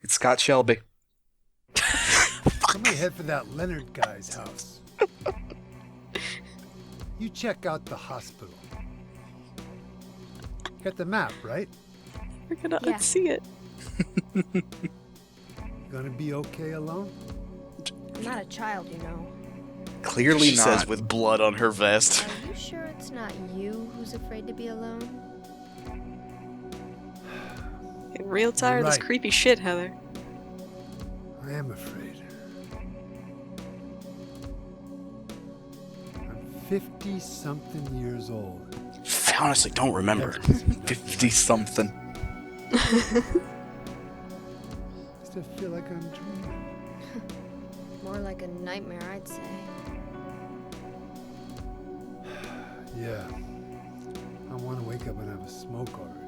It's Scott Shelby. Somebody head for that Leonard guy's house. You check out the hospital. Got the map, right? We're gonna unsee it. You gonna be okay alone? I'm not a child, you know. Clearly She not. says with blood on her vest. Are you sure it's not you who's afraid to be alone? Getting real tired of this Right. creepy shit, Heather. I am afraid. I'm 50-something years old. I honestly don't remember. 50-something. Still feel like I'm dreaming. More like a nightmare, I'd say. Yeah. I want to wake up and have a smoke already.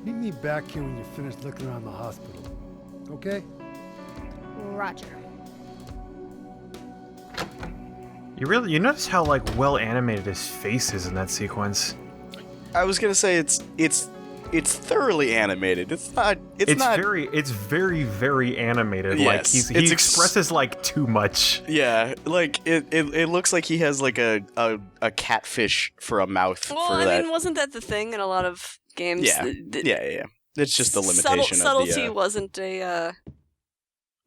Meet me back here when you're finished looking around the hospital. Okay? Roger. You notice how like well animated his face is in that sequence. I was gonna say it's thoroughly animated. It's not. It's very very animated. Yes, Like he expresses like too much. Yeah, like it looks like he has like a catfish for a mouth. Well, for I that. mean, wasn't that the thing in a lot of games? Yeah. Yeah. It's just the limitation subtlety of the. wasn't a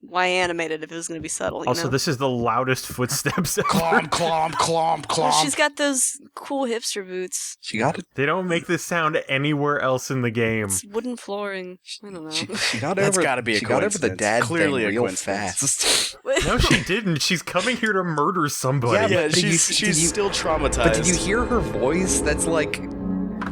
why animated if it was going to be subtle. You Also, know? this is the loudest footsteps ever. Clomp, clomp, clomp, clomp. Well, she's got those cool hipster boots. She got it. They don't make this sound anywhere else in the game. It's wooden flooring. I don't know. She got That's over. gotta be a She got over the coincidence. dad Clearly thing a real coincidence. fast. No, she didn't. She's coming here to murder somebody. Yeah, but did you- she's did you- still traumatized. But did you hear her voice? That's like,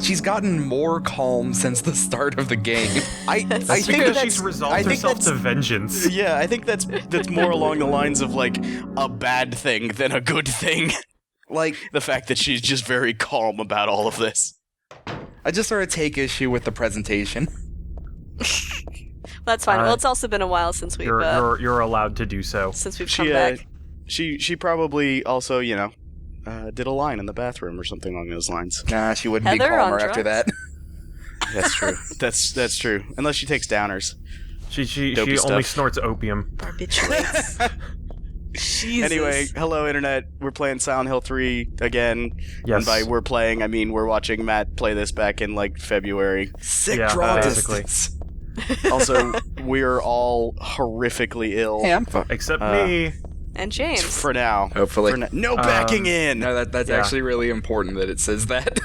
she's gotten more calm since the start of the game. I That's think because that's, she's resolved I think herself that's- to vengeance. Yeah, I think that's more along the lines of like a bad thing than a good thing. Like, The fact that she's just very calm about all of this. I just sort of take issue with the presentation. That's fine. Well, it's also been a while since we've You're allowed to do so. since we've She come back. she probably also did a line in the bathroom or something along those lines. Nah, she wouldn't be Heather on calmer after drugs? that. That's true. That's true. Unless she takes downers. She Dopey only stuff. snorts opium. Barbiturates. Jesus. Anyway, hello internet. We're playing Silent Hill 3 again. Yes. And by we're playing, I mean we're watching Matt play this back in like February. Sick Yeah, draw basically. distance. Also, we're all horrifically ill. Hey, I'm fine. Except Uh, me. And James. For now. Hopefully. For no backing in. No, that's Yeah. actually really important that it says that.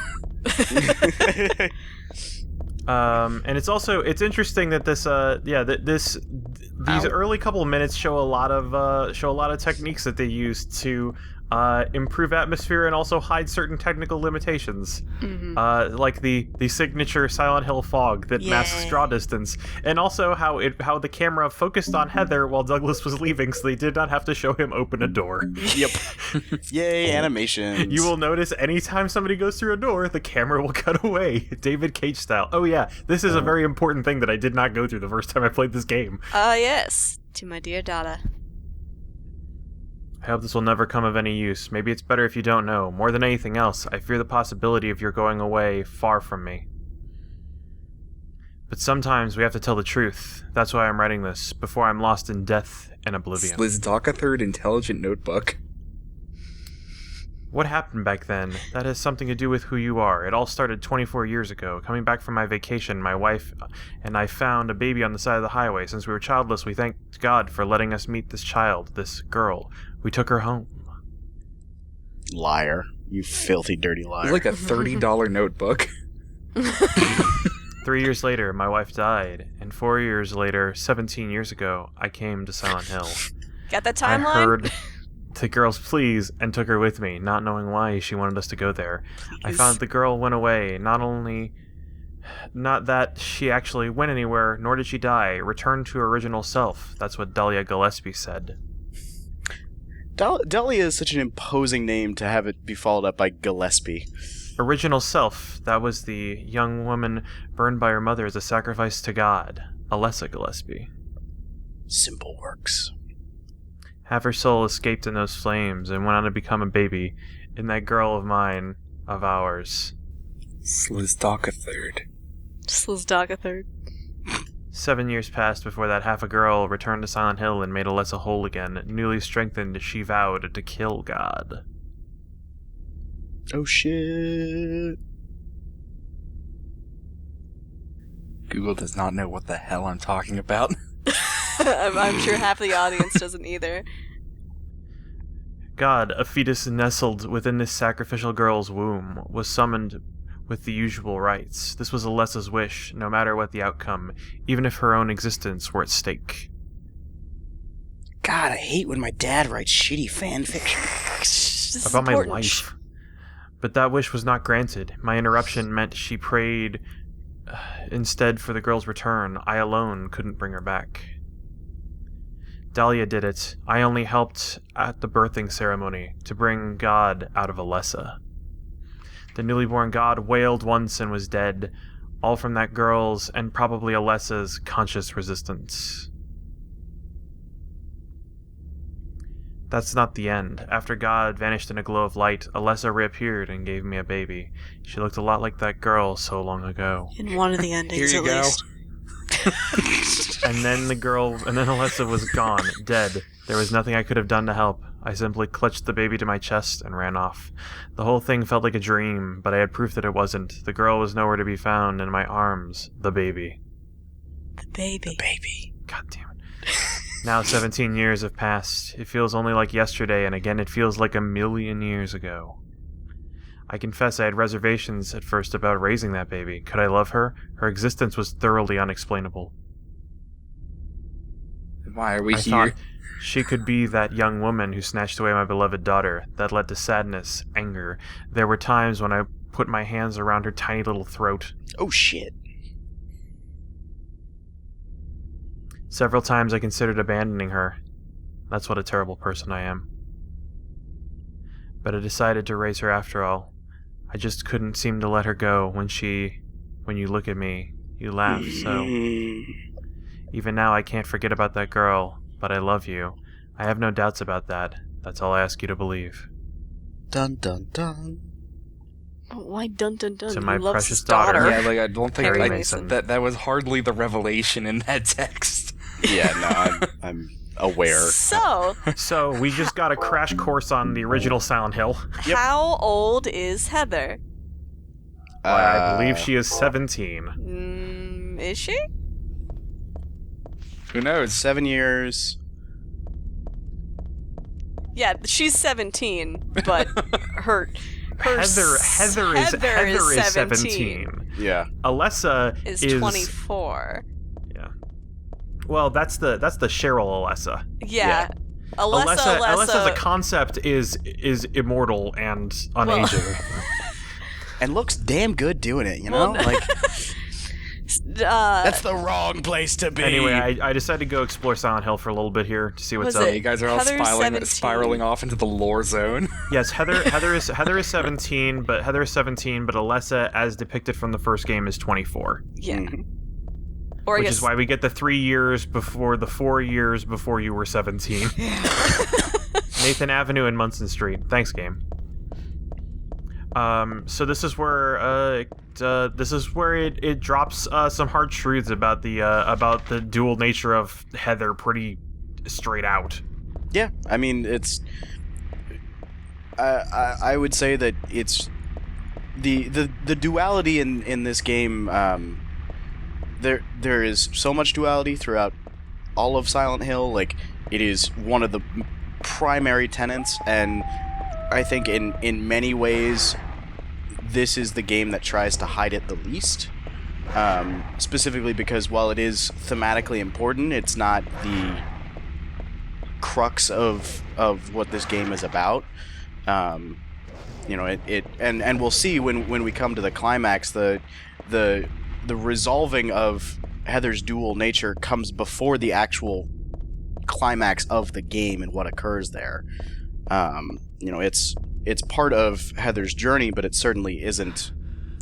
And it's interesting that these early couple of minutes show a lot of techniques that they use to improve atmosphere and also hide certain technical limitations, like the signature Silent Hill fog that masks draw distance, and also how the camera focused on Heather while Douglas was leaving, so they did not have to show him open a door. Yep. Yay, animations. You will notice anytime somebody goes through a door, the camera will cut away, David Cage style. Oh yeah, this is a very important thing that I did not go through the first time I played this game. Yes. To my dear Dada. I hope this will never come of any use. Maybe it's better if you don't know. More than anything else, I fear the possibility of your going away far from me. But sometimes we have to tell the truth. That's why I'm writing this, before I'm lost in death and oblivion. Slizdaka Third Intelligent Notebook. What happened back then? That has something to do with who you are. It all started 24 years ago. Coming back from my vacation, my wife and I found a baby on the side of the highway. Since we were childless, we thanked God for letting us meet this child, this girl. We took her home. Liar. You filthy, dirty It's liar. like a $30 notebook. 3 years later, my wife died. And 4 years later, 17 years ago, I came to Silent Hill. Got that I timeline? heard the girl's pleas and took her with me, not knowing why she wanted us to go there. I found the girl went away. Not that she actually went anywhere, nor did she die. Returned to her original self. That's what Dahlia Gillespie said. Dahlia is such an imposing name to have it be followed up by Gillespie. Original self. That was the young woman burned by her mother as a sacrifice to God. Alessa Gillespie. Simple works. Half her soul escaped in those flames and went on to become a baby in that girl of mine, of ours. Slizdaka Third. Slizdaka Third. 7 years passed before that half a girl returned to Silent Hill and made Alessa whole again. Newly strengthened, she vowed to kill God. Oh shit. Google does not know what the hell I'm talking about. I'm sure half the audience doesn't either. God, a fetus nestled within this sacrificial girl's womb, was summoned with the usual rites. This was Alessa's wish, no matter what the outcome, even if her own existence were at stake. God, I hate when my dad writes shitty fan fiction. This is About my important. life. But that wish was not granted. My interruption meant she prayed instead for the girl's return. I alone couldn't bring her back. Dahlia did it. I only helped at the birthing ceremony to bring God out of Alessa. The newly born God wailed once and was dead, all from that girl's and probably Alessa's conscious resistance. That's not the end. After God vanished in a glow of light, Alessa reappeared and gave me a baby. She looked a lot like that girl so long ago. In one of the endings, Here you at go. least. And then Alessa was gone, dead. There was nothing I could have done to help. I simply clutched the baby to my chest and ran off. The whole thing felt like a dream, but I had proof that it wasn't. The girl was nowhere to be found. In my arms, the baby. The baby. Baby. God damn it. Now 17 years have passed. It feels only like yesterday, and again it feels like a million years ago. I confess I had reservations at first about raising that baby. Could I love her? Her existence was thoroughly unexplainable. Why are we I here? thought she could be that young woman who snatched away my beloved daughter. That led to sadness, anger. There were times when I put my hands around her tiny little throat. Oh shit. Several times I considered abandoning her. That's what a terrible person I am. But I decided to raise her after all. I just couldn't seem to let her go. When you look at me, you laugh, so... Even now I can't forget about that girl, but I love you. I have no doubts about that. That's all I ask you to believe. Dun dun dun. But why dun dun dun? To He my loves precious his daughter. daughter. Yeah, like I don't think Harry I, Mason. that was hardly the revelation in that text. Yeah, no, I'm aware. So, We just got a crash course on the original Silent Hill. Yep. how old is Heather? I believe she is 17. Is she? Who knows? 7 years. Yeah, she's 17, but her Heather is 17. Yeah. Alessa Is is 24. Yeah. Well, that's the Cheryl Alessa. Yeah. Alessa. Alessa as a concept is immortal and unaging. And looks damn good doing it, you know? Well, like that's the wrong place to be. Anyway, I decided to go explore Silent Hill for a little bit here to see what's Was up. it- You guys are all Heather's 17. spiraling off into the lore zone. Yes, Heather is 17, but Alessa, as depicted from the first game, is 24. Yeah. Mhm. Or I Which guess is why we get the 3 years before the 4 years before you were 17. Nathan Avenue and Munson Street. Thanks, game. So this is where it drops some hard truths about the dual nature of Heather pretty straight out. Yeah, I mean it's. I would say that it's the duality in this game. There is so much duality throughout all of Silent Hill. Like it is one of the primary tenets, and I think in many ways this is the game that tries to hide it the least. Specifically because while it is thematically important, it's not the crux of what this game is about. You know, and we'll see when we come to the climax, the resolving of Heather's dual nature comes before the actual climax of the game and what occurs there. You know, it's part of Heather's journey, but it certainly isn't.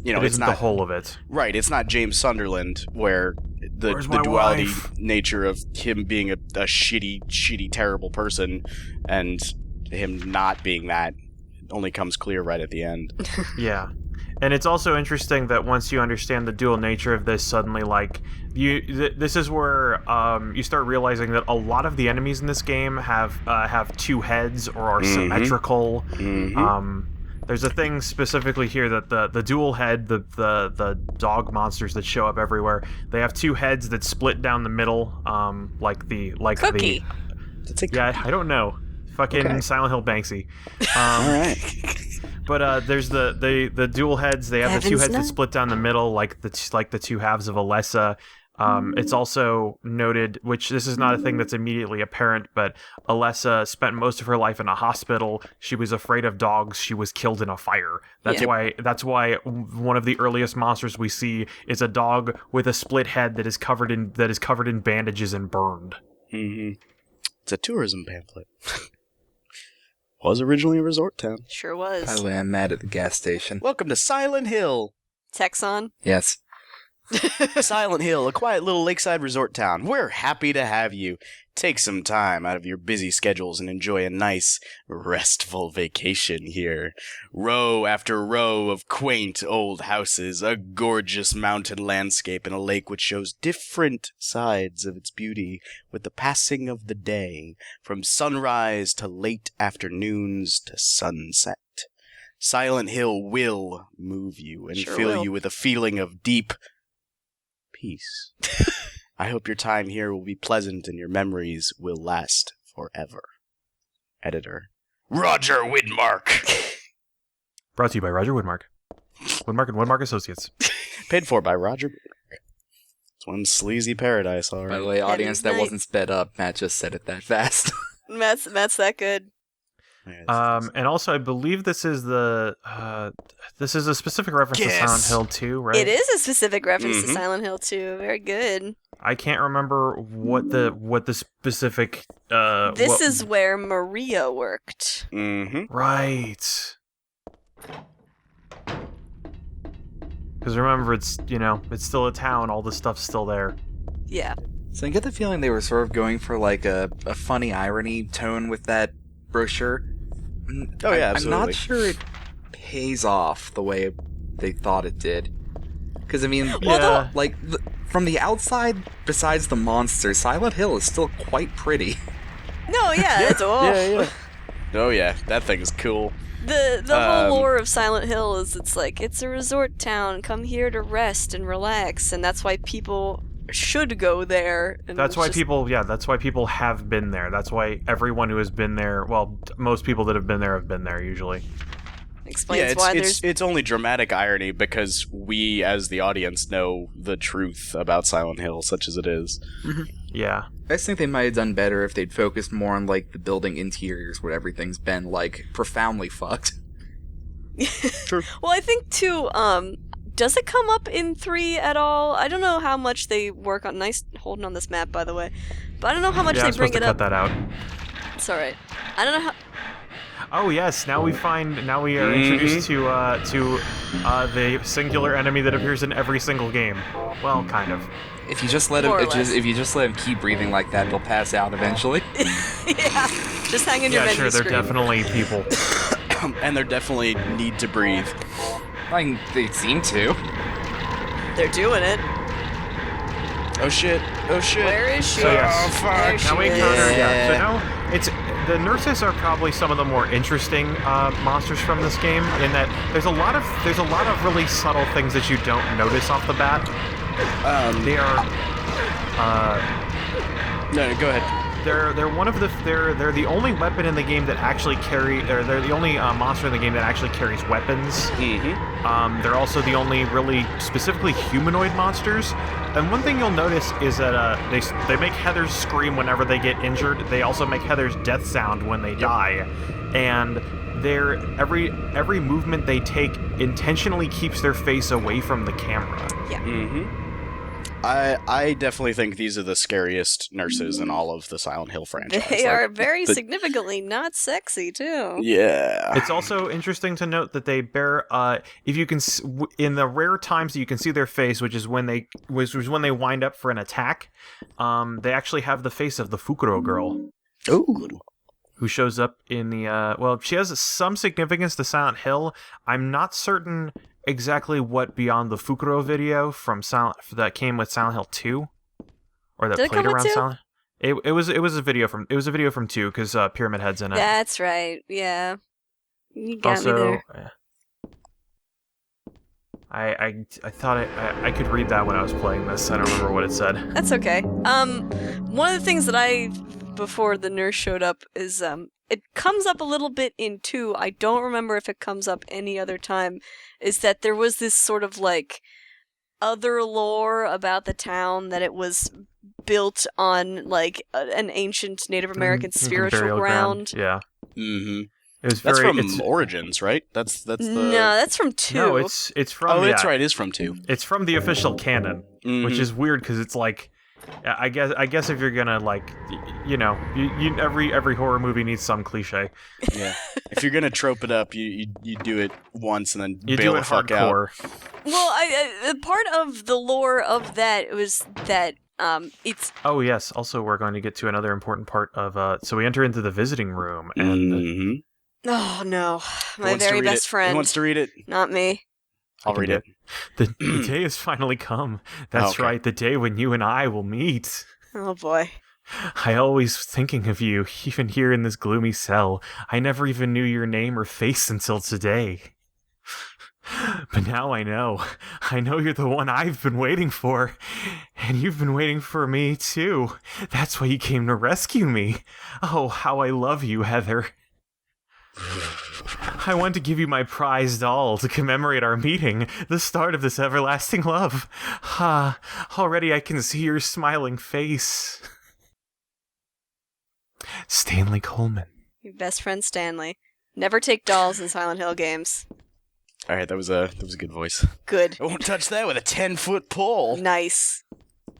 You know, It it's isn't not the whole of it. right. It's not James Sunderland, where the Where's my duality wife? nature of him being a shitty, terrible person, and him not being that only comes clear right at the end. Yeah. And it's also interesting that once you understand the dual nature of this, suddenly, like, this is where you start realizing that a lot of the enemies in this game have two heads or are symmetrical. There's a thing specifically here that the dual head, the dog monsters that show up everywhere, they have two heads that split down the middle, Cookie. Yeah, I don't know. Fucking Silent Hill Banksy. All right. But there's the dual heads. They have the two heads that split down the middle, like the two halves of Alessa. It's also noted, which this is not a thing that's immediately apparent, but Alessa spent most of her life in a hospital. She was afraid of dogs. She was killed in a fire. That's why one of the earliest monsters we see is a dog with a split head that is covered in bandages and burned. It's a tourism pamphlet. Was originally a resort town. Sure was. By the way, I'm mad at the gas station. Welcome to Silent Hill. Texon. Yes. Silent Hill, a quiet little lakeside resort town. We're happy to have you. Take some time out of your busy schedules and enjoy a nice, restful vacation here. Row after row of quaint old houses, a gorgeous mountain landscape, and a lake which shows different sides of its beauty with the passing of the day, from sunrise to late afternoons to sunset. Silent Hill will move you and fill you with a feeling of deep peace. I hope your time here will be pleasant and your memories will last forever. Editor, Roger Widmark. Brought to you by Roger Widmark. Widmark and Widmark Associates. Paid for by Roger Widmark. It's one sleazy paradise, all right. By the way, audience, that wasn't sped up. Matt just said it that fast. Matt's that good. And also, I believe this is a specific reference to Silent Hill 2, right? It is a specific reference to Silent Hill 2. Very good. I can't remember what the specific. This is where Maria worked. Right. Because remember, it's still a town. All the stuff's still there. Yeah. So I get the feeling they were sort of going for like a funny irony tone with that brochure. Oh yeah, absolutely. I'm not sure it pays off the way they thought it did. Because I mean, from the outside, besides the monster, Silent Hill is still quite pretty. No, yeah, it's Oh yeah, that thing's cool. The whole lore of Silent Hill is it's a resort town. Come here to rest and relax, and that's why people should go there. And that's why people have been there. That's why everyone who has been there, well, most people that have been there usually. Explains why it's only dramatic irony because we as the audience know the truth about Silent Hill, such as it is. Yeah. I just think they might have done better if they'd focused more on like the building interiors where everything's been like profoundly fucked. True. Well, I think too, does it come up in 3 at all? I don't know how much they work on. Nice holding on this map, by the way. But I don't know how much they bring it up. Cut that out. It's alright. I don't know how. Oh yes, now we are introduced to the singular enemy that appears in every single game. Well, kind of. If you just let him keep breathing like that, he'll pass out eventually. Yeah. Just hang in your menu sure, screen. they're definitely people. And they definitely need to breathe. I mean, they seem to. They're doing it. Oh shit. Where is she? So, yes. Oh fuck. There she Now we is. encounter, so now the nurses are probably some of the more interesting monsters from this game. In that there's a lot of really subtle things that you don't notice off the bat. They are. No, go ahead. They're the only weapon in the game that actually they're the only monster in the game that actually carries weapons. They're also the only really specifically humanoid monsters. And one thing you'll notice is that they make Heathers scream whenever they get injured. They also make Heather's death sound when they die, and every movement they take intentionally keeps their face away from the camera. Yeah. I definitely think these are the scariest nurses in all of the Silent Hill franchise. They are very significantly not sexy, too. Yeah. It's also interesting to note that they bear, if you can, in the rare times that you can see their face, which is when they wind up for an attack, they actually have the face of the Fukuro girl. Ooh. who shows up in the she has some significance to Silent Hill. I'm not certain exactly what Beyond the Fukuro video from that came with Silent Hill 2, or that Did it played come with around 2? Silent. It was a video from 2 because Pyramid Head's in it. That's right. Yeah. You got me Also, there. I thought I could read that when I was playing this. I don't remember what it said. That's okay. One of the things that before the nurse showed up is it comes up a little bit in 2. I don't remember if it comes up any other time. Is that there was this sort of like other lore about the town, that it was built on like an ancient Native American spiritual Burial ground. Yeah. Mm-hmm. It was That's very, from Origins, right? That's the. No, that's from 2. No, it's from. Oh, that's yeah, right. It's from 2. It's from the official canon, which is weird because it's like, I guess if you're gonna like, every horror movie needs some cliche. Yeah. If you're gonna trope it up, you do it once and then You bail do the it fuck hardcore. out. Well, part of the lore of that was that it's. Oh yes. Also, we're going to get to another important part of. So we enter into the visiting room, and Mm-hmm. Oh no, Who my wants to very read best it? friend. Who wants to read it? Not me. I'll read it. the day has finally come. That's Okay. right, the day when you and I will meet. Oh boy. I always thinking of you, even here in this gloomy cell. I never even knew your name or face until today. But now I know. I know you're the one I've been waiting for. And you've been waiting for me, too. That's why you came to rescue me. Oh, how I love you, Heather. I want to give you my prized doll to commemorate our meeting, the start of this everlasting love. Already I can see your smiling face. Stanley Coleman. Your best friend Stanley. Never take dolls in Silent Hill games. All right, that was a good voice. Good. I won't touch that with a 10-foot pole. Nice.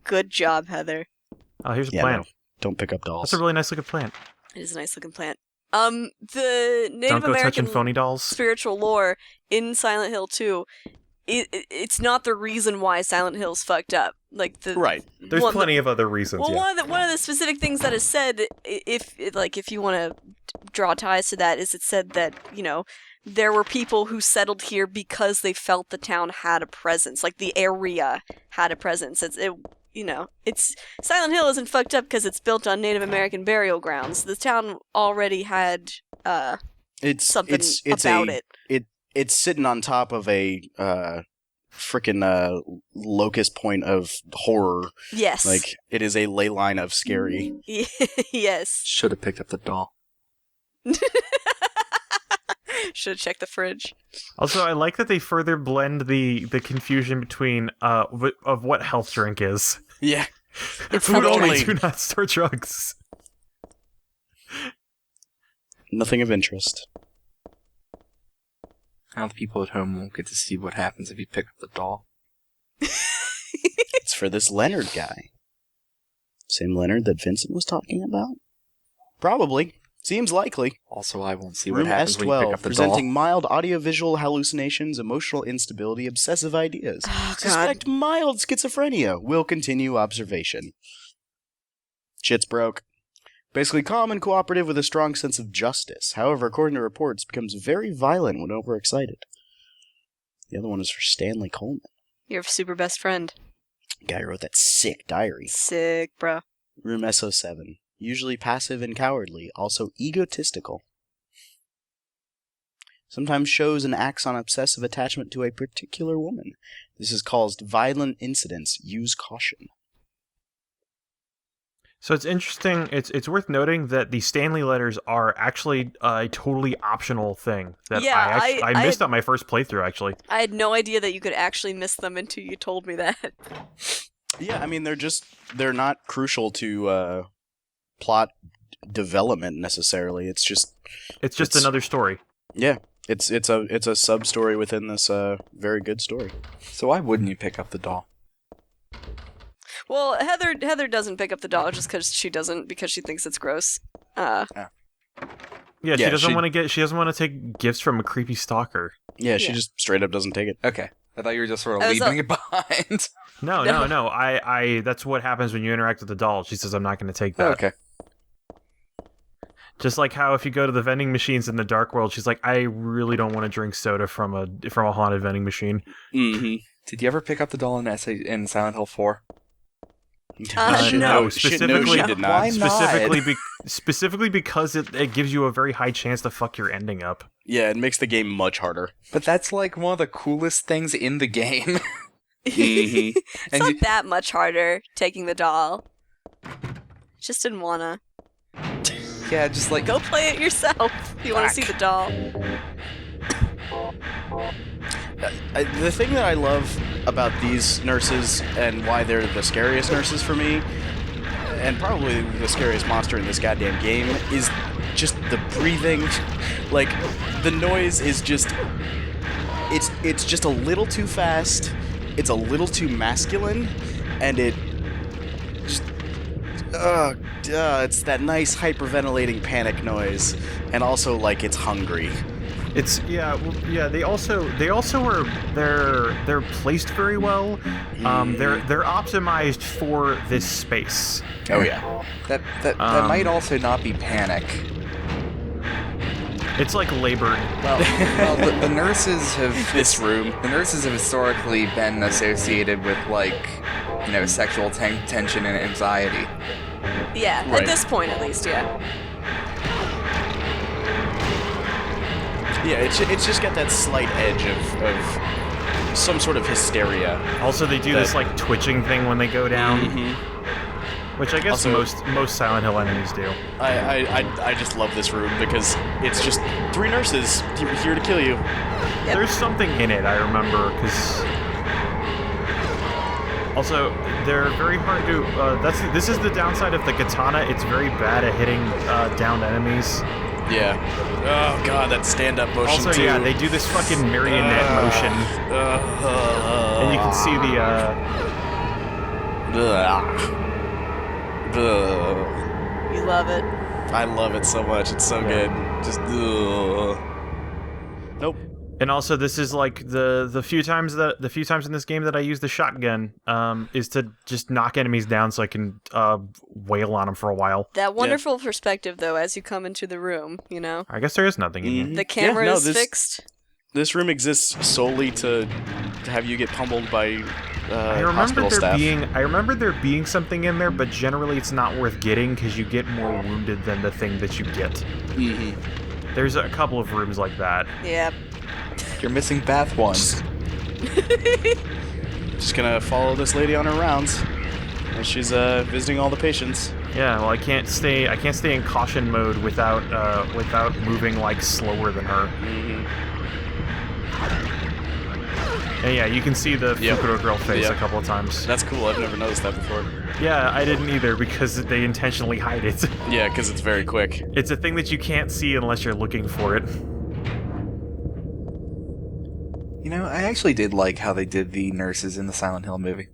Good job, Heather. Oh, here's a Yeah, plant. no, don't pick up dolls. That's a really nice looking plant. It is a nice looking plant. The Native Don't go American touching phony dolls. spiritual lore in Silent Hill 2, it's not the reason why Silent Hill's fucked up. Like the Right. There's plenty of other reasons. Well, Yeah. one of the specific things that is said, if you want to draw ties to that, is it said that there were people who settled here because they felt the town had a presence, like the area had a presence. It's Silent Hill isn't fucked up because it's built on Native American burial grounds. The town already had something about it. It's sitting on top of a freaking locust point of horror. Yes. Like, it is a ley line of scary. Yes. Should have picked up the doll. Should have checked the fridge. Also, I like that they further blend the confusion between of what health drink is. Yeah. It's Food health only. drink. Do not store drugs. Nothing of interest. Now the people at home won't get to see what happens if you pick up the doll. It's for this Leonard guy. Same Leonard that Vincent was talking about? Probably. Seems likely. Also, I won't see what Room happens when you pick S12, up the presenting doll. mild audiovisual hallucinations, emotional instability, obsessive ideas. Oh, God. Suspect mild schizophrenia. Will continue observation. Shit's broke. Basically calm and cooperative with a strong sense of justice. However, according to reports, becomes very violent when overexcited. The other one is for Stanley Coleman. Your super best friend. Guy who wrote that sick diary. Sick, bro. Room SO7. Usually passive and cowardly, also egotistical. Sometimes shows and acts on obsessive attachment to a particular woman. This is caused violent incidents. Use caution. So it's interesting. It's worth noting that the Stanley letters are actually a totally optional thing that Yeah, I missed on my first playthrough. Actually, I had no idea that you could actually miss them until you told me that. Yeah, I mean, they're not crucial to plot development necessarily. It's just another story. Yeah, it's a sub story within this very good story. So why wouldn't you pick up the doll? Well, Heather doesn't pick up the doll just because she doesn't, because she thinks it's gross. Yeah, Yeah, she doesn't she- want to she doesn't want to take gifts from a creepy stalker. Yeah, she Yeah. just straight up doesn't take it. Okay. I thought you were just sort I of was leaving it behind. No. I that's what happens when you interact with the doll. She says, I'm not going to take that. Okay. Just like how if you go to the vending machines in the Dark World, she's like, I really don't want to drink soda from a haunted vending machine. Mm-hmm. Did you ever pick up the doll in Silent Hill 4? No. Specifically, she did not. Why not? Specifically because it gives you a very high chance to fuck your ending up. Yeah, it makes the game much harder. But that's like one of the coolest things in the game. Mm-hmm. It's not that much harder taking the doll. Just didn't wanna. Yeah, just like... Go play it yourself if you want to see the doll. The thing that I love about these nurses and why they're the scariest nurses for me, and probably the scariest monster in this goddamn game, is just the breathing. Like, the noise is just... It's just a little too fast, it's a little too masculine, and it just... it's that nice hyperventilating panic noise, and also, like, it's hungry. It's They also are they're placed very well. They're optimized for this space. Oh yeah. That might also not be panic. It's like labored. Well, the nurses have This room. The nurses have historically been associated with, like, you know, sexual tension and anxiety. Yeah, Right. at this point at least, yeah. Yeah, it's just got that slight edge of some sort of hysteria. Also, they do this like twitching thing when they go down, which I guess Also- most Silent Hill enemies do. I just love this room because it's just 3 nurses here to kill you. Yep. There's something in it, I remember, because also they're very hard to. This is the downside of the katana. It's very bad at hitting downed enemies. Yeah. Oh god, that stand-up motion Also, too. yeah, they do this fucking marionette motion, and you can see the. You love it. I love it so much. It's so good. Just nope. And also, this is like the few times in this game that I use the shotgun is to just knock enemies down so I can wail on them for a while. That wonderful perspective, though, as you come into the room, you know? I guess there is nothing in here. The camera Yeah, no, is this- fixed. This room exists solely to have you get pummeled by I remember hospital staff. I remember there being something in there, but generally it's not worth getting because you get more wounded than the thing that you get. Mm-hmm. There's a couple of rooms like that. Yep. You're missing bath one. Just gonna follow this lady on her rounds as she's visiting all the patients. Yeah, well, I can't stay in caution mode without moving like slower than her. And yeah, you can see the Fukuro girl face a couple of times. That's cool. I've never noticed that before. Yeah, I didn't either because they intentionally hide it. Yeah, because it's very quick. It's a thing that you can't see unless you're looking for it. You know, I actually did like how they did the nurses in the Silent Hill movie.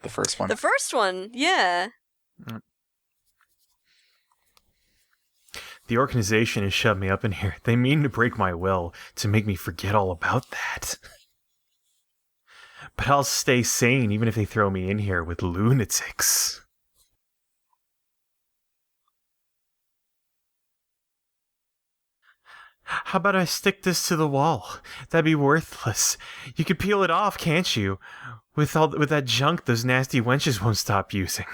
The first one. The first one, yeah. The organization has shoved me up in here. They mean to break my will, to make me forget all about that. But I'll stay sane even if they throw me in here with lunatics. How about I stick this to the wall? That'd be worthless. You could peel it off, can't you? With that junk those nasty wenches won't stop using.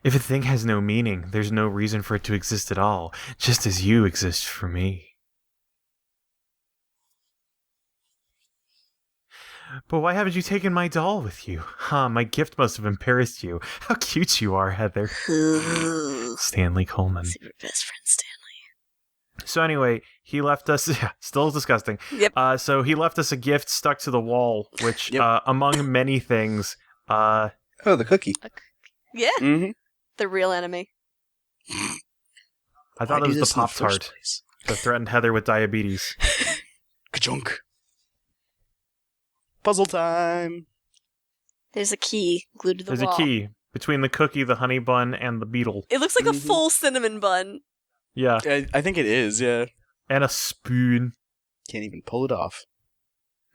If a thing has no meaning, there's no reason for it to exist at all, just as you exist for me. But why haven't you taken my doll with you? My gift must have embarrassed you. How cute you are, Heather. Stanley Coleman. Super best friend Stanley. So anyway, he left us... Yeah, still disgusting. Yep. So he left us a gift stuck to the wall, which, among many things... Oh, the cookie. Yeah. Mm-hmm. The real enemy. I thought it was the Pop-Tart that threatened Heather with diabetes. Ka-chunk. Puzzle time. There's a key glued to the There's wall. a key between the cookie, the honey bun, and the beetle. It looks like a full cinnamon bun. Yeah. I think it is, yeah. And a spoon. Can't even pull it off.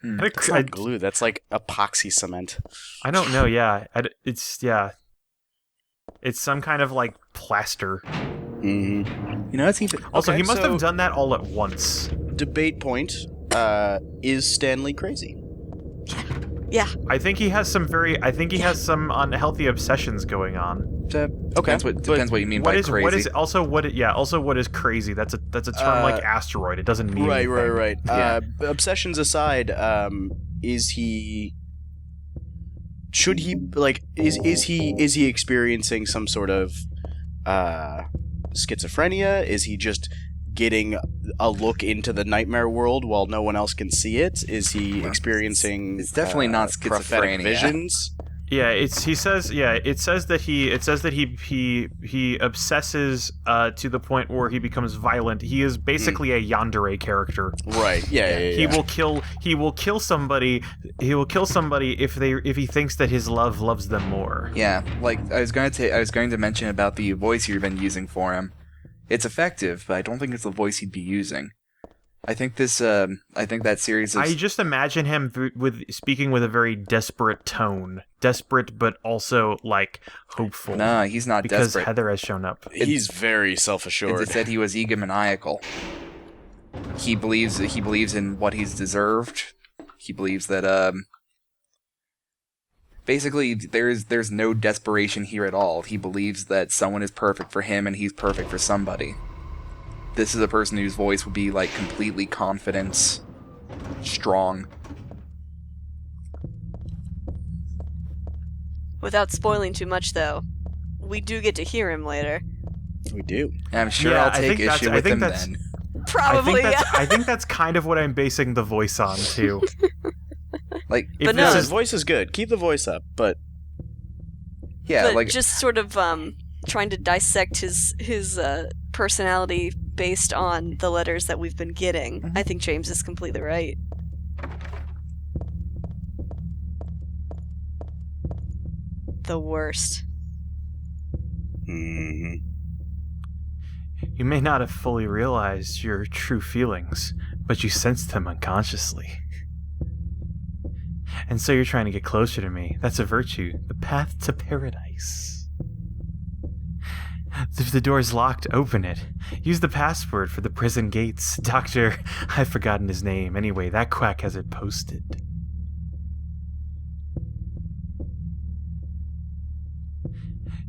That's not glue. That's like epoxy cement. I don't know. Yeah, it's some kind of like plaster. Mm-hmm. You know, it's even. Also, Okay, he must so- have done that all at once. Debate point: is Stanley crazy? Yeah. I think he has some unhealthy obsessions going on. Okay, Depends what you mean by crazy. What is crazy? That's a term like asteroid. It doesn't mean anything. Right. Yeah. Obsessions aside, is he experiencing some sort of schizophrenia? Is he just getting a look into the nightmare world while no one else can see it? Is he experiencing? It's definitely not prophetic schizophrenia. visions. Yeah, it says that he obsesses to the point where he becomes violent. He is basically a yandere character. Right. Yeah. He will kill somebody if he thinks that his love loves them more. Yeah, like I was going to mention about the voice you've been using for him. It's effective, but I don't think it's the voice he'd be using. I think that series of... I just imagine him speaking with a very desperate tone. Desperate, but also, like, hopeful. Nah, he's not because desperate. Heather has shown up. He's very self-assured. It said he was egomaniacal. He believes in what he's deserved. He believes that basically there's no desperation here at all. He believes that someone is perfect for him and he's perfect for somebody. This is a person whose voice would be like completely confident, strong. Without spoiling too much, though, we do get to hear him later. We do. I'm sure Yeah, I'll take issue with him then. Probably, I think that's kind of what I'm basing the voice on, too. Like, But no, His voice is good. Keep the voice up, but yeah, but like just sort of trying to dissect his personality based on the letters that we've been getting. Mm-hmm. I think James is completely right. The worst. mm-hmm. You may not have fully realized your true feelings, but you sensed them unconsciously. And so you're trying to get closer to me. That's a virtue. The path to paradise. If the door's locked, open it. Use the password for the prison gates. Doctor, I've forgotten his name. Anyway, that quack has it posted.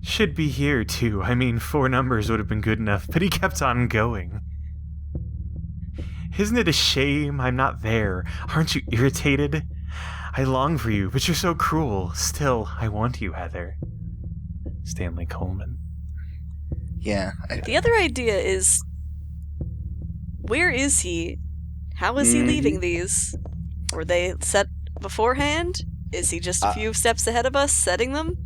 Should be here, too. I mean, 4 numbers would have been good enough, but he kept on going. Isn't it a shame I'm not there? Aren't you irritated? I long for you, but you're so cruel. Still, I want you, Heather. Stanley Coleman. yeah, The other idea is, where is he? How is he leaving these? Were they set beforehand? Is he just a few steps ahead of us, setting them?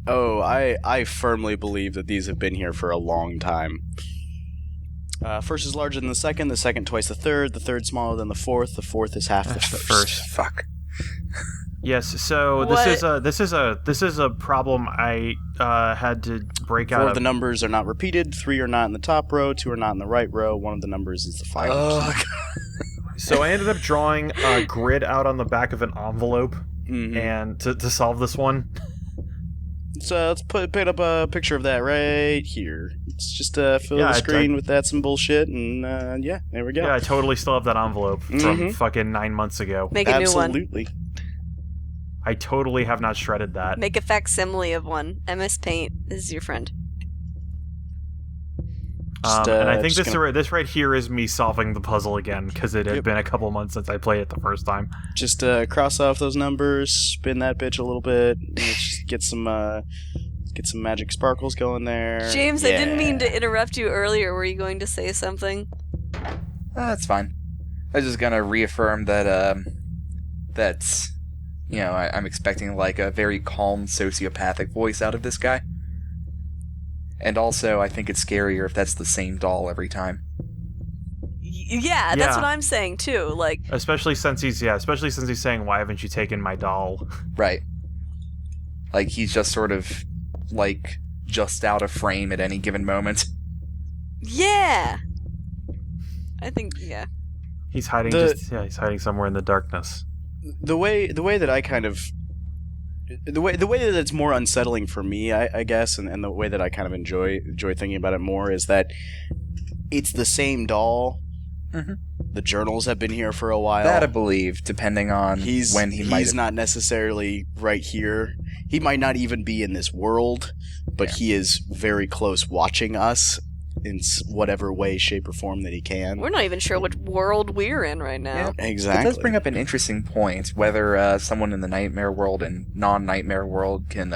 Oh, I firmly believe that these have been here for a long time. First is larger than the second twice the third smaller than the fourth is half the first. fuck. Yes, so this is a problem I had to break 4 out of of. the numbers are not repeated, 3 are not in the top row, 2 are not in the right row, 1 of the numbers is the final. So I ended up drawing a grid out on the back of an envelope, Mhm. and to solve this one. So let's put up a picture of that right here. Let's just fill Yeah, the screen with that some bullshit, and yeah, there we go. Yeah, I totally still have that envelope from fucking 9 months ago. Make a new one. Absolutely. I totally have not shredded that. Make a facsimile of one. MS Paint is your friend. And I think just this right here is me solving the puzzle again, because it had been a couple months since I played it the first time. Just cross off those numbers, spin that bitch a little bit, and just get some magic sparkles going there. James, I didn't mean to interrupt you earlier. Were you going to say something? That's fine. I was just gonna reaffirm that that's, you know, I'm expecting like a very calm sociopathic voice out of this guy. And also, I think it's scarier if that's the same doll every time. Yeah, that's what I'm saying too. Like, Especially since he's saying, "Why haven't you taken my doll?" Right. Like, he's just sort of, like, just out of frame at any given moment. yeah. I think He's hiding he's hiding somewhere in the darkness. the way that I kind of the way that it's more unsettling for me, I guess, and the way that I kind of enjoy thinking about it more is that it's the same doll. Mm-hmm. The journals have been here for a while. That I believe, depending on when he might. He's not necessarily right here. He might not even be in this world, but he is very close watching us in whatever way, shape, or form that he can. We're not even sure what world we're in right now. Yeah. Exactly. It does bring up an interesting point, whether someone in the nightmare world and non-nightmare world can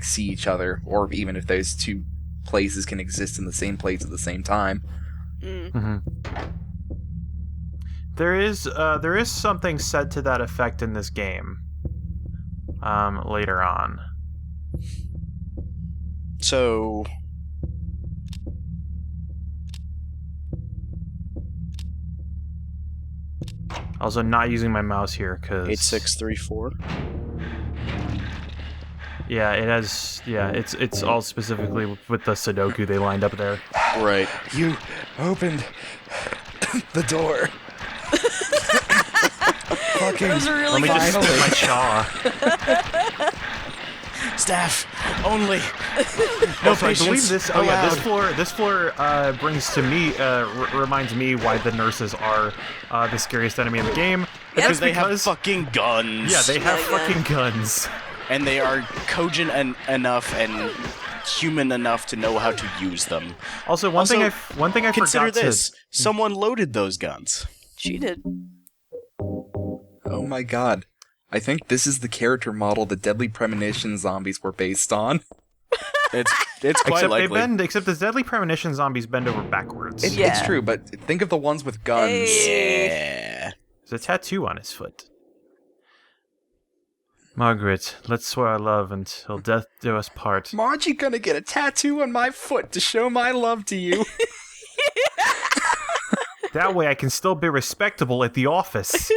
see each other, or even if those two places can exist in the same place at the same time. Mm-hmm. There is something said to that effect in this game. Later on. So. Also, not using my mouse here because 8634. Yeah, it has. Yeah, it's all specifically with the Sudoku they lined up there. Right. You opened the door. Fucking That was really Let me just finally. spit my chaw. Staff only. No, so I patients believe this. Oh yeah, this floor brings to me reminds me why the nurses are the scariest enemy in the game. Because they have fucking guns. Yeah, they have fucking guns. And they are cogent enough and human enough to know how to use them. Also, one thing I Consider forgot this: someone loaded those guns. She did. Oh my god. I think this is the character model the Deadly Premonition zombies were based on. It's quite except likely. Except the Deadly Premonition zombies bend over backwards. It's Yeah. true, but think of the ones with guns. Yeah. There's a tattoo on his foot. Margaret, let's swear our love until death do us part. Margie gonna get a tattoo on my foot to show my love to you. That way I can still be respectable at the office.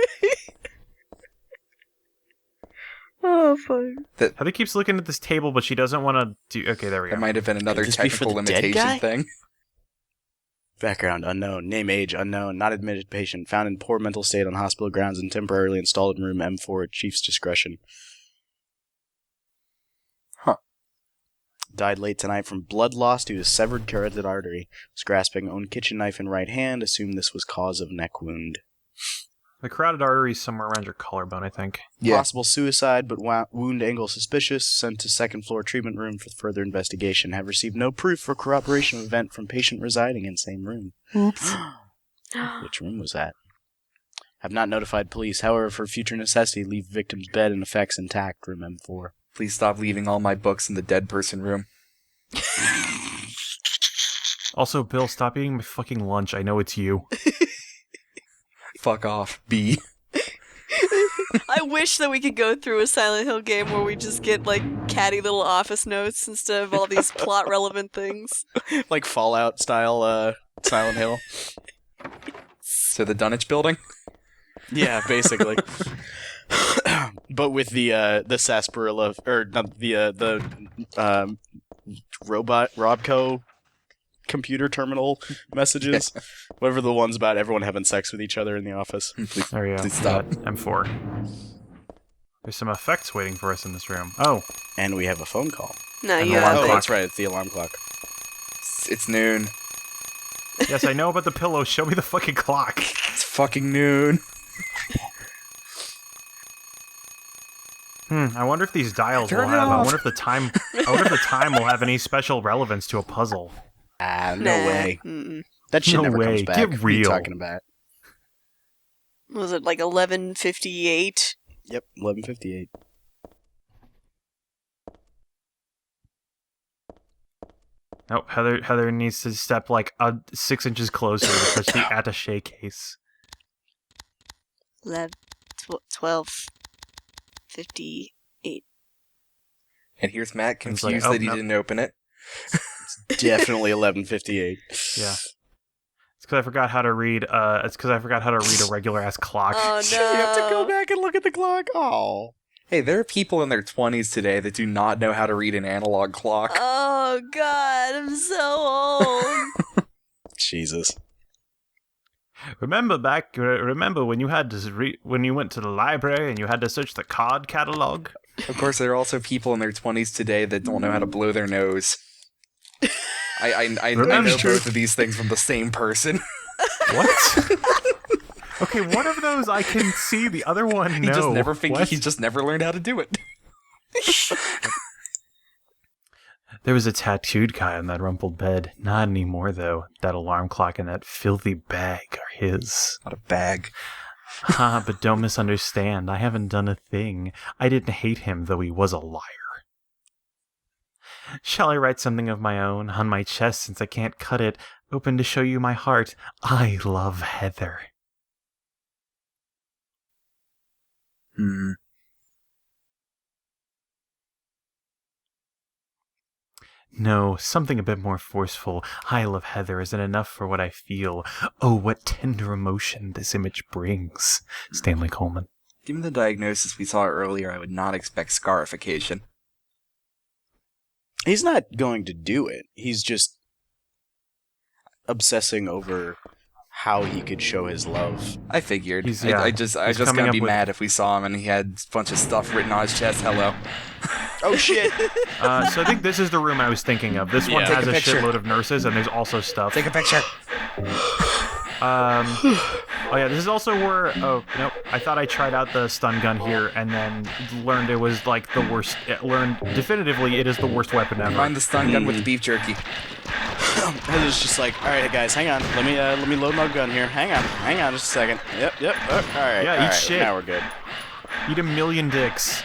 Oh, fine. Heather keeps looking at this table, but she doesn't want to do... Okay, there we go. That might have been another Could this be for technical the dead limitation guy? thing. Background unknown. Name age unknown. Not admitted patient. Found in poor mental state on hospital grounds and temporarily installed in room M4 at chief's discretion. Huh. Died late tonight from blood loss due to severed carotid artery. Was grasping own kitchen knife in right hand. Assumed this was cause of neck wound. The carotid artery is somewhere around your collarbone, I think. Yeah. Possible suicide, but wound angle suspicious. Sent to second floor treatment room for further investigation. Have received no proof for corroboration of event from patient residing in same room. Oops. Which room was that? Have not notified police. However, for future necessity, leave victim's bed and effects intact. Room M4. Please stop leaving all my books in the dead person room. Also, Bill, stop eating my fucking lunch. I know it's you. Fuck off, B. I wish that we could go through a Silent Hill game where we just get, catty little office notes instead of all these plot-relevant things. Like Fallout style Silent Hill. So the Dunwich building? Yeah, basically. But with the sarsaparilla, or not the robot Robco computer terminal messages. Whatever the ones about everyone having sex with each other in the office. Please, There we go. please stop. M4. There's some effects waiting for us in this room. Oh, And we have a phone call. No, And you the have alarm Oh, it. that's right. It's the alarm clock. It's noon. yes, I know about the pillow. Show me the fucking clock. It's fucking noon. I wonder if these dials will Turn it have. I off. wonder if the time. I wonder if the time will have any special relevance to a puzzle. No Nah. way. Mm-mm. That shit No never way. comes back. Get What are you real. talking about? Was it 11:58? Yep, 11:58. Oh, Heather needs to step 6 inches closer to touch the attaché case. 12:58. And here's Matt It's confused like, oh, that he no. didn't open it. Definitely 11:58. Yeah. It's because I forgot how to read. It's because I forgot how to read a regular ass clock. Oh You have to go no! back and look at the clock. Oh. Hey, there are people in their 20s today that do not know how to read an analog clock. Oh god, I'm so old. Jesus. Remember when you had to when you went to the library and you had to search the card catalog? Of course, there are also people in their 20s today that don't know how to blow their nose. I know both of these things from the same person. What? Okay, one of those I can see, the other one no. He just never learned how to do it. There was a tattooed guy on that rumpled bed. Not anymore, though. That alarm clock and that filthy bag are his. Not a bag. But don't misunderstand. I haven't done a thing. I didn't hate him, though he was a liar. Shall I write something of my own on my chest since I can't cut it? Open to show you my heart. I love Heather. No, something a bit more forceful. I love Heather isn't enough for what I feel. Oh, what tender emotion this image brings. Stanley Coleman. Given the diagnosis we saw earlier, I would not expect scarification. He's not going to do it. He's just obsessing over how he could show his love. I figured. He's just gonna be mad if we saw him and he had a bunch of stuff written on his chest. Hello. Oh shit! So I think this is the room I was thinking of. This one Take has a a picture. shitload of nurses, and there's also stuff. Take a picture. Oh yeah, this is also where. Oh nope, I thought I tried out the stun gun here, and then learned it was like the worst. Learned definitively it is the worst weapon ever. Find the stun gun with the beef jerky. I was just like, all right, guys, hang on. Let me load my gun here. Hang on, just a second. Yep. All right. Yeah, all eat right, shit. Now we're good. Eat a million dicks.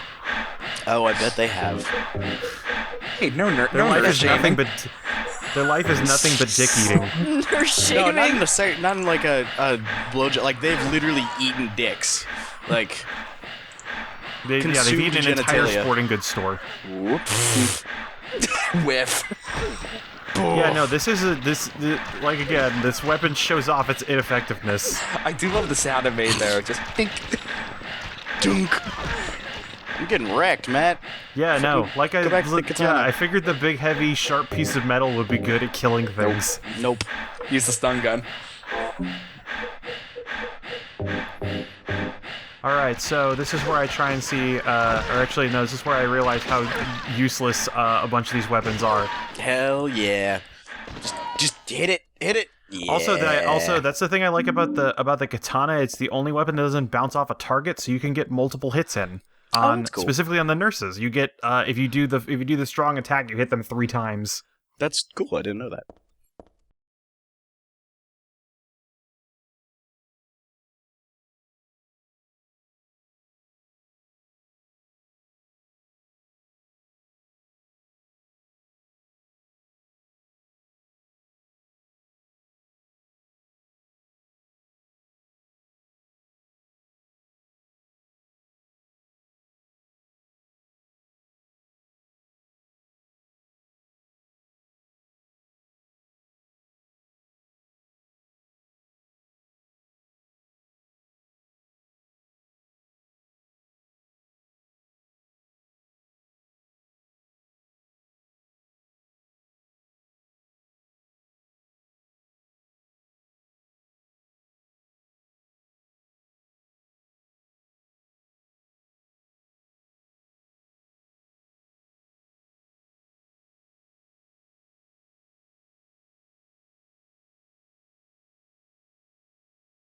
Oh, I bet they have. Hey, no Their life nurse is nothing shaming. but. Their life is nothing but dick eating. They're No, shaming. not in like a blowjob. Like they've literally eaten dicks. Like They've Consumed eaten an entire genitalia. sporting goods store. Whoops. Whiff. Yeah, no, this like again, this weapon shows off its ineffectiveness. I do love the sound it made though. Just think. dunk. I'm getting wrecked, Matt. Yeah, no, like go back to the katana. I figured the big, heavy, sharp piece of metal would be good at killing things. Nope. Use the stun gun. Alright, so this is where I try and see, or actually, no, this is where I realize how useless a bunch of these weapons are. Hell yeah. Just hit it. Yeah. Also, that's the thing I like about the katana. It's the only weapon that doesn't bounce off a target, so you can get multiple hits in. That's cool. Specifically on the nurses, you get if you do the strong attack, you hit them 3 times. That's cool. I didn't know that.